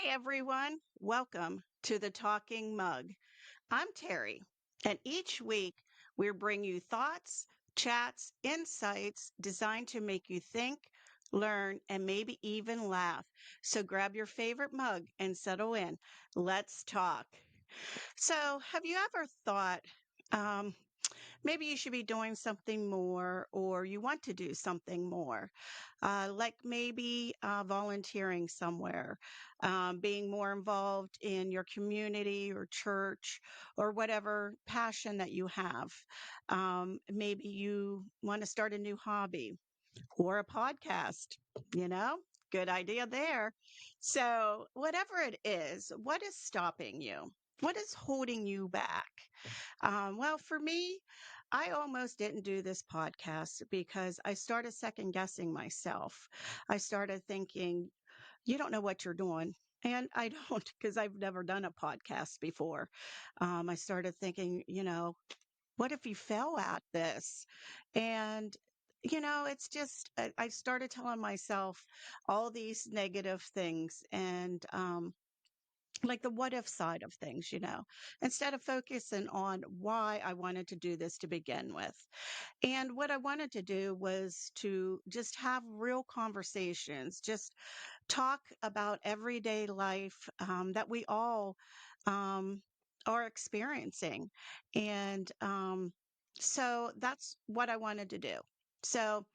Hey everyone, welcome to the Talking Mug. I'm Terry, and each week we bring you thoughts, chats, insights designed to make you think, learn, and maybe even laugh. So grab your favorite mug and settle in. Let's talk. So, have you ever thought, um, maybe you should be doing something more, or you want to do something more, like maybe volunteering somewhere, being more involved in your community or church or whatever passion that you have. Maybe you want to start a new hobby or a podcast, you know? Good idea there. So, whatever it is, what is stopping you? What is holding you back? Well, for me, I almost didn't do this podcast because I started second guessing myself. I started thinking, you don't know what you're doing. And I don't, because I've never done a podcast before. I started thinking, what if you fail at this? And, it's just, I started telling myself all these negative things. And, like the what if side of things, instead of focusing on why I wanted to do this to begin with. And what I wanted to do was to just have real conversations, just talk about everyday life that we all um, are experiencing. And so that's what I wanted to do. So,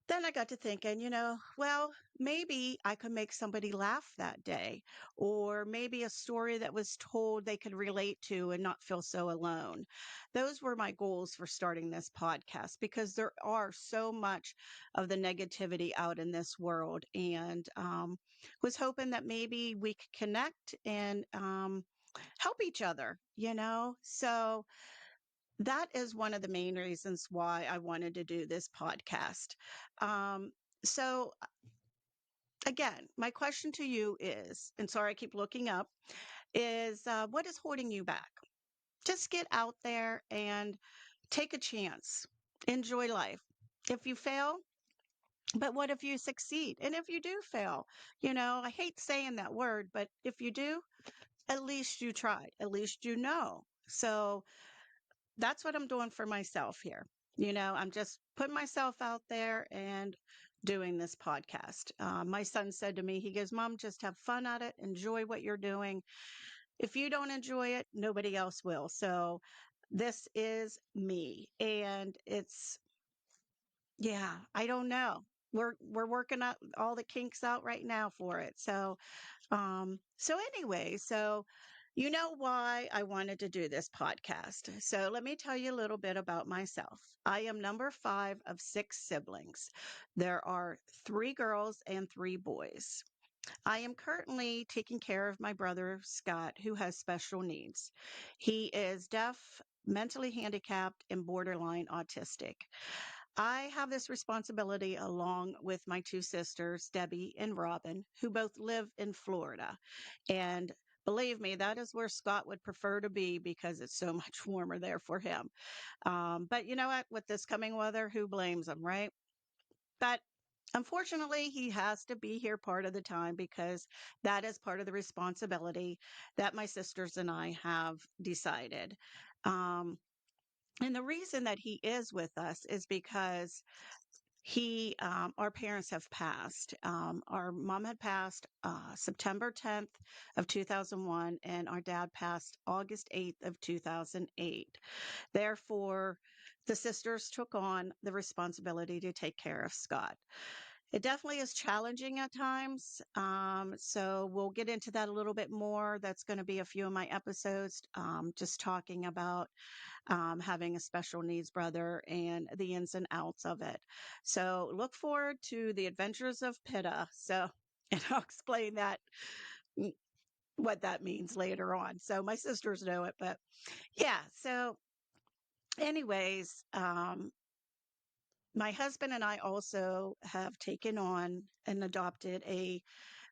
then I got to thinking, well, maybe I could make somebody laugh that day, or maybe a story that was told they could relate to and not feel so alone. Those were my goals for starting this podcast because there are so much of the negativity out in this world, and was hoping that maybe we could connect and help each other, So, that is one of the main reasons why I wanted to do this podcast. Um, so, again, my question to you is, and sorry, I keep looking up, is what is holding you back? Just get out there and take a chance, enjoy life. If you fail, but what if you succeed? And if you do fail, I hate saying that word, but if you do, at least you tried, at least you know. So, that's what I'm doing for myself here. I'm just putting myself out there and doing this podcast. My son said to me, he goes, Mom, just have fun at it, enjoy what you're doing. If you don't enjoy it, nobody else will. So this is me. And yeah, I don't know. We're working out all the kinks out right now for it. So anyway, so you know why I wanted to do this podcast. So let me tell you a little bit about myself. I am number 5 of 6 siblings. There are 3 girls and 3 boys. I am currently taking care of my brother Scott, who has special needs. He is deaf, mentally handicapped, and borderline autistic. I have this responsibility along with my 2 sisters, Debbie and Robin, who both live in Florida. And believe me, that is where Scott would prefer to be because it's so much warmer there for him. But you know what? With this coming weather, who blames him, right? But unfortunately, he has to be here part of the time because that is part of the responsibility that my sisters and I have decided. Um, and the reason that he is with us is because our parents have passed. Our mom had passed September 10th of 2001, and our dad passed August 8th of 2008. Therefore, the sisters took on the responsibility to take care of Scott. It definitely is challenging at times. So we'll get into that a little bit more. That's going to be a few of my episodes, just talking about having a special needs brother and the ins and outs of it. So look forward to the adventures of Pitta. So, and I'll explain that mm, what that means later on. So my sisters know it, but yeah. So, anyways, my husband and I also have taken on and adopted a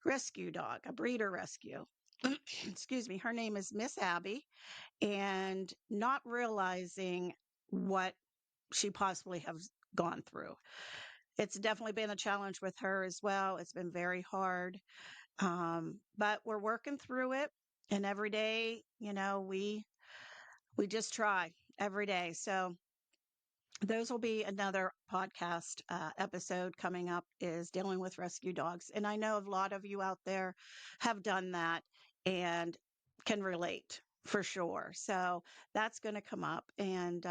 rescue dog, a breeder rescue. Excuse me. Her name is Miss Abby, and not realizing what she possibly has gone through. It's definitely been a challenge with her as well. It's been very hard. But we're working through it. And every day, we just try every day. So those will be another podcast episode coming up is dealing with rescue dogs. And I know a lot of you out there have done that and can relate for sure. So that's going to come up. And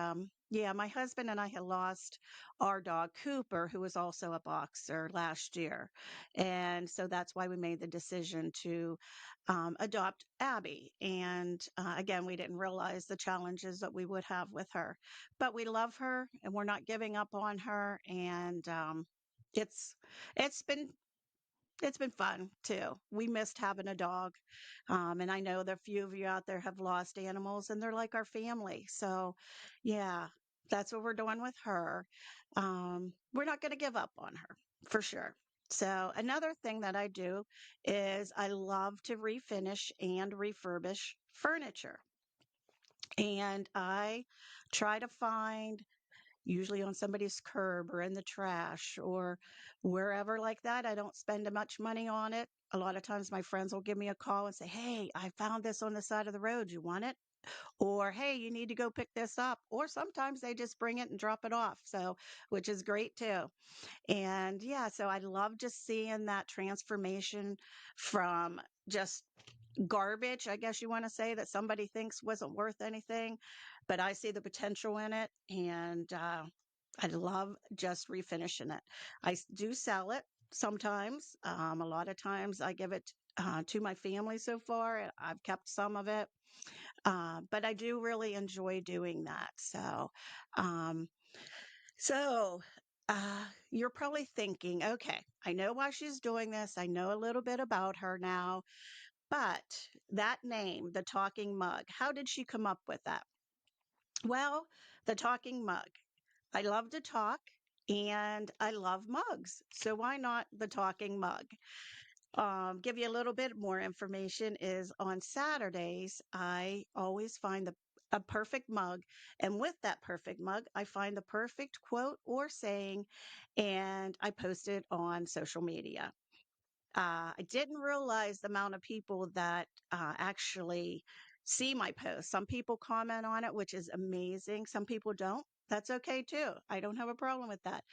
yeah, my husband and I had lost our dog Cooper, who was also a boxer last year. And so that's why we made the decision to adopt Abby. And again, we didn't realize the challenges that we would have with her, but we love her and we're not giving up on her. And it's it's been it's been fun too. We missed having a dog, and I know that a few of you out there have lost animals, and they're like our family. So, yeah, that's what we're doing with her. We're not going to give up on her for sure. So, another thing that I do is I love to refinish and refurbish furniture. And I try to find, usually on somebody's curb or in the trash or wherever like that. I don't spend much money on it. A lot of times my friends will give me a call and say, "Hey, I found this on the side of the road. You want it?" Or, "Hey, you need to go pick this up." Or sometimes they just bring it and drop it off. So, which is great too. And yeah, so I love just seeing that transformation from just garbage, I guess you want to say, that somebody thinks wasn't worth anything, but I see the potential in it. And I love just refinishing it. Do sell it sometimes. A lot of times I give it to my family so far. And I've kept some of it. But I do really enjoy doing that. Um, so, you're probably thinking, okay, I know why she's doing this. I know a little bit about her now, but that name, the talking mug, how did she come up with that? Well, the talking mug. I love to talk and I love mugs. So why not the talking mug? Give you a little bit more information is on Saturdays, I always find a perfect mug. And with that perfect mug, I find the perfect quote or saying, and I post it on social media. I didn't realize the amount of people that actually see my posts. Some people comment on it, which is amazing. Some people don't. That's okay too. I don't have a problem with that.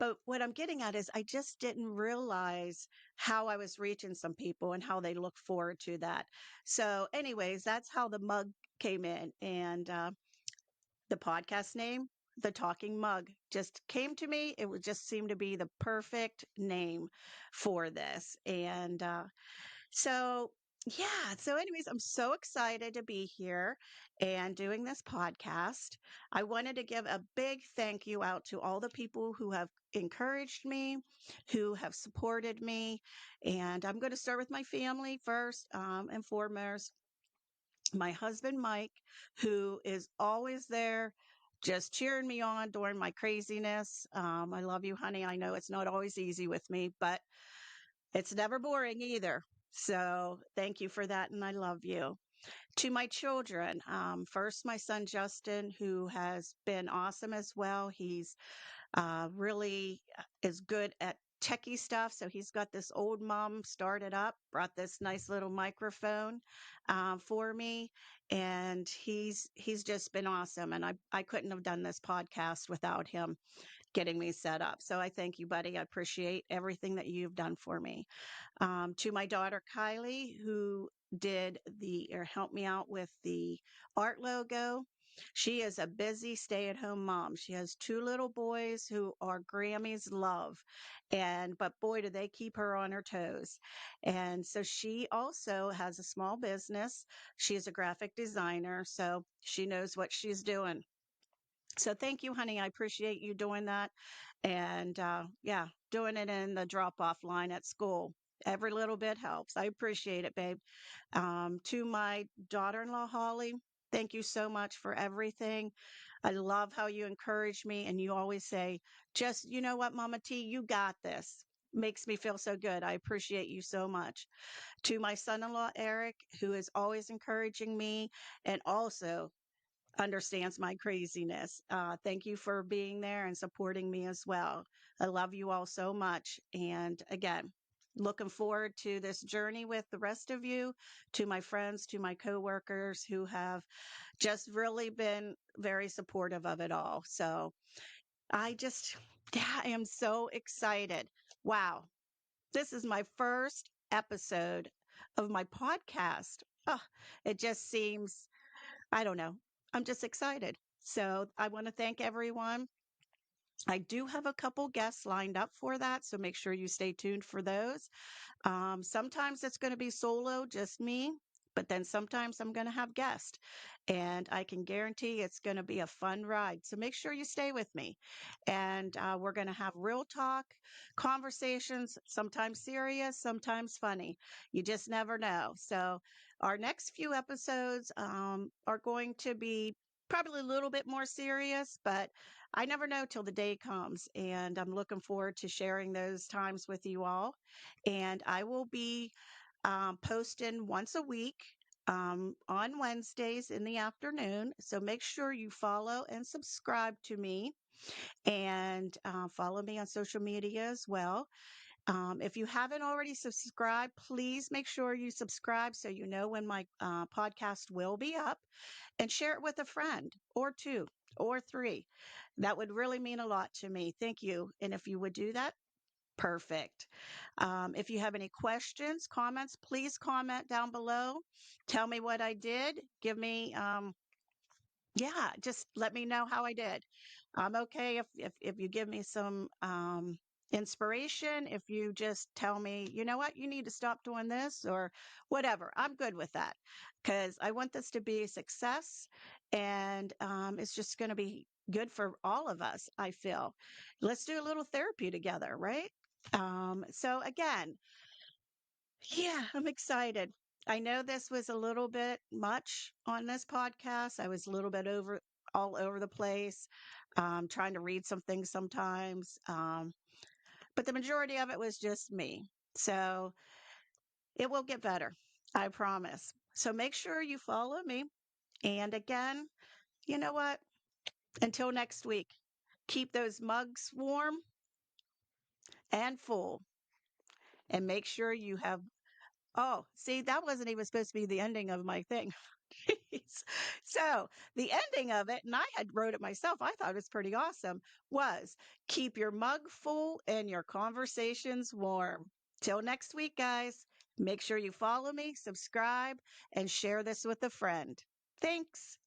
But what I'm getting at is I just didn't realize how I was reaching some people and how they look forward to that. So, anyways, that's how the mug came in. And the podcast name, The Talking Mug, just came to me. It would just seem to be the perfect name for this. And so, yeah. So, anyways, I'm so excited to be here and doing this podcast. I wanted to give a big thank you out to all the people who have encouraged me, who have supported me. And I'm going to start with my family first and foremost. My husband, Mike, who is always there. Just cheering me on during my craziness. I love you, honey. I know it's not always easy with me, but it's never boring either. So thank you for that. And I love you. To my children, first, my son Justin, who has been awesome as well. He's really is good at techie stuff. So he's got this old mom started up, brought this nice little microphone for me, and he's just been awesome. And I couldn't have done this podcast without him getting me set up. So I thank you, buddy. I appreciate everything that you've done for me. To my daughter Kylie, who did the or helped me out with the art logo. She is a busy stay-at-home mom. She has two little boys who are Grammy's love. And but boy, do they keep her on her toes. And so she also has a small business. She is a graphic designer, so she knows what she's doing. So thank you, honey. I appreciate you doing that. And yeah, doing it in the drop off line at school. Every little bit helps. I appreciate it, babe. To my daughter in law, Holly, thank you so much for everything. I love how you encourage me and you always say, just, you know what, Mama T, you got this. Makes me feel so good. I appreciate you so much. To my son in law, Eric, who is always encouraging me and also understands my craziness. Thank you for being there and supporting me as well. I love you all so much. And again, Looking forward to this journey with the rest of you, to my friends, to my coworkers who have just really been very supportive of it all. So I just, yeah, I am so excited. Wow. This is my first episode of my podcast. Oh, it just seems, I don't know. I'm just excited. So I want to thank everyone. I do have a couple guests lined up for that. So make sure you stay tuned for those. Sometimes it's going to be solo, just me, but then sometimes I'm going to have guests, and I can guarantee it's going to be a fun ride. So make sure you stay with me, and we're going to have real talk, conversations, sometimes serious, sometimes funny. You just never know. So our next few episodes are going to be probably a little bit more serious, but I never know till the day comes. And I'm looking forward to sharing those times with you all. And I will be posting once a week on Wednesdays in the afternoon. So make sure you follow and subscribe to me, and follow me on social media as well. If you haven't already subscribed, please make sure you subscribe so you know when my podcast will be up, and share it with a friend or two or three. That would really mean a lot to me. Thank you. And if you would do that, perfect. If you have any questions, comments, please comment down below. Tell me what I did. Give me, yeah, just let me know how I did. I'm okay if you give me some inspiration. If you just tell me, you know what, you need to stop doing this or whatever, I'm good with that, because I want this to be a success, and it's just going to be good for all of us. I feel. Let's do a little therapy together, right? So again, yeah, I'm excited. I know this was a little bit much on this podcast. I was a little bit all over the place, trying to read some things sometimes. But the majority of it was just me. So it will get better. I promise. So make sure you follow me. And again, you know what? Until next week, keep those mugs warm and full, and make sure you have. Oh, see, that wasn't even supposed to be the ending of my thing. So the ending of it, and I had wrote it myself, I thought it was pretty awesome, was keep your mug full and your conversations warm. Till next week, guys, make sure you follow me, subscribe, and share this with a friend. Thanks.